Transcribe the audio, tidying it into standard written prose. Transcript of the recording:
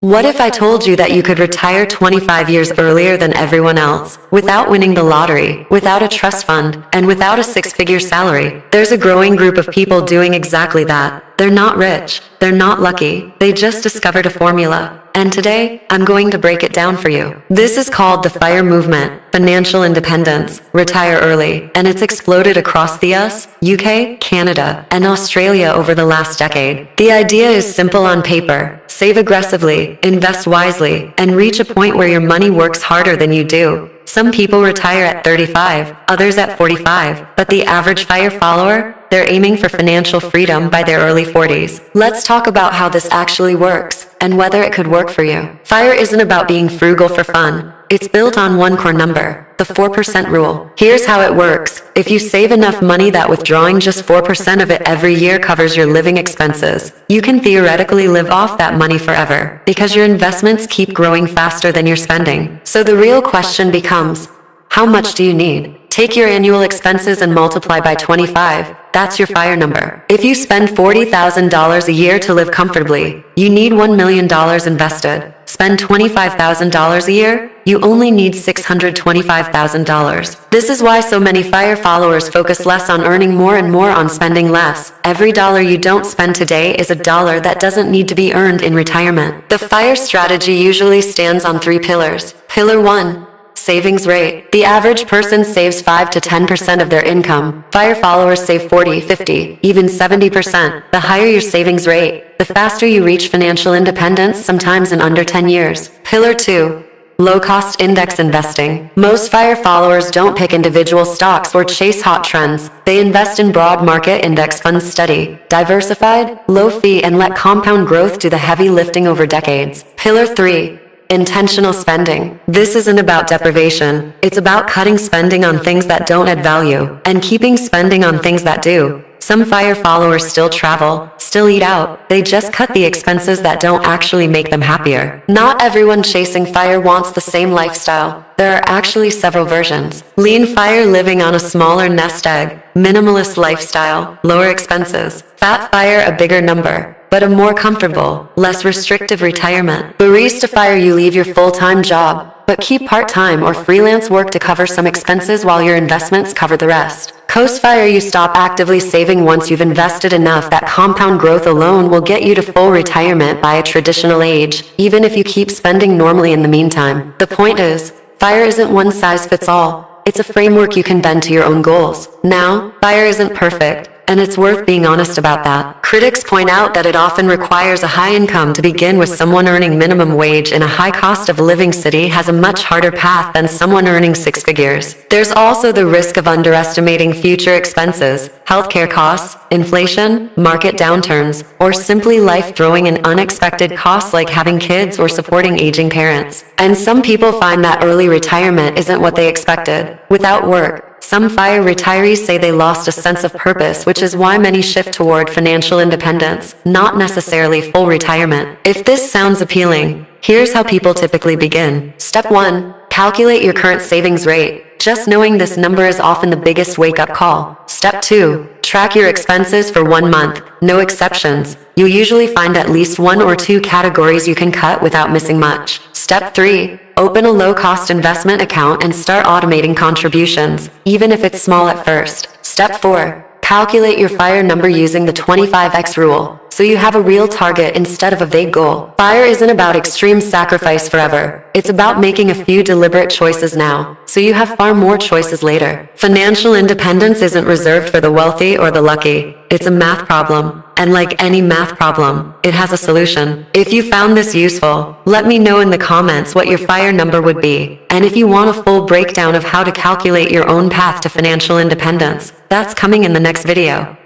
What if I told you that you could retire 25 years earlier than everyone else, without winning the lottery, without a trust fund, and without a six-figure salary? There's a growing group of people doing exactly that. They're not rich, they're not lucky, they just discovered a formula. And today, I'm going to break it down for you. This is called the FIRE movement, financial independence, retire early, and it's exploded across the US, UK, Canada, and Australia over the last decade. The idea is simple on paper: save aggressively, invest wisely, and reach a point where your money works harder than you do. Some people retire at 35, others at 45, but the average FIRE follower, they're aiming for financial freedom by their early 40s. Let's talk about how this actually works, and whether it could work for you. FIRE isn't about being frugal for fun. It's built on one core number, the 4% rule. Here's how it works. If you save enough money that withdrawing just 4% of it every year covers your living expenses, you can theoretically live off that money forever, because your investments keep growing faster than your spending. So the real question becomes, how much do you need? Take your annual expenses and multiply by 25. That's your FIRE number. If you spend $40,000 a year to live comfortably, you need $1 million invested. Spend $25,000 a year, you only need $625,000. This is why so many FIRE followers focus less on earning more and more on spending less. Every dollar you don't spend today is a dollar that doesn't need to be earned in retirement. The FIRE strategy usually stands on 3 pillars. Pillar 1. Savings rate. The average person saves 5 to 10% of their income. FIRE followers save 40, 50, even 70%. The higher your savings rate, the faster you reach financial independence, sometimes in under 10 years. Pillar 2. Low-cost index investing. Most FIRE followers don't pick individual stocks or chase hot trends. They invest in broad market index funds, steady, diversified, low-fee, and let compound growth do the heavy lifting over decades. Pillar 3. Intentional spending. This isn't about deprivation. It's about cutting spending on things that don't add value, and keeping spending on things that do. Some FIRE followers still travel, still eat out. They just cut the expenses that don't actually make them happier. Not everyone chasing FIRE wants the same lifestyle. There are actually several versions. Lean FIRE, living on a smaller nest egg. Minimalist lifestyle, lower expenses. Fat FIRE, a bigger number, but a more comfortable, less restrictive retirement. Barista FIRE, you leave your full-time job, but keep part-time or freelance work to cover some expenses while your investments cover the rest. Coast FIRE, you stop actively saving once you've invested enough that compound growth alone will get you to full retirement by a traditional age, even if you keep spending normally in the meantime. The point is, FIRE isn't one size fits all. It's a framework you can bend to your own goals. Now, FIRE isn't perfect, and it's worth being honest about that. Critics point out that it often requires a high income to begin with. Someone earning minimum wage in a high cost of living city has a much harder path than someone earning 6 figures. There's also the risk of underestimating future expenses, healthcare costs, inflation, market downturns, or simply life throwing in unexpected costs like having kids or supporting aging parents. And some people find that early retirement isn't what they expected. Without work, some FIRE retirees say they lost a sense of purpose, which is why many shift toward financial independence, not necessarily full retirement. If this sounds appealing, here's how people typically begin. Step 1. Calculate your current savings rate. Just knowing this number is often the biggest wake-up call. Step 2. Track your expenses for 1 month. No exceptions. You'll usually find at least 1 or 2 categories you can cut without missing much. Step 3. Open a low-cost investment account and start automating contributions, even if it's small at first. Step 4. Calculate your FIRE number using the 25x rule, so you have a real target instead of a vague goal. FIRE isn't about extreme sacrifice forever. It's about making a few deliberate choices now, so you have far more choices later. Financial independence isn't reserved for the wealthy or the lucky. It's a math problem, and like any math problem, it has a solution. If you found this useful, let me know in the comments what your FIRE number would be. And if you want a full breakdown of how to calculate your own path to financial independence, that's coming in the next video.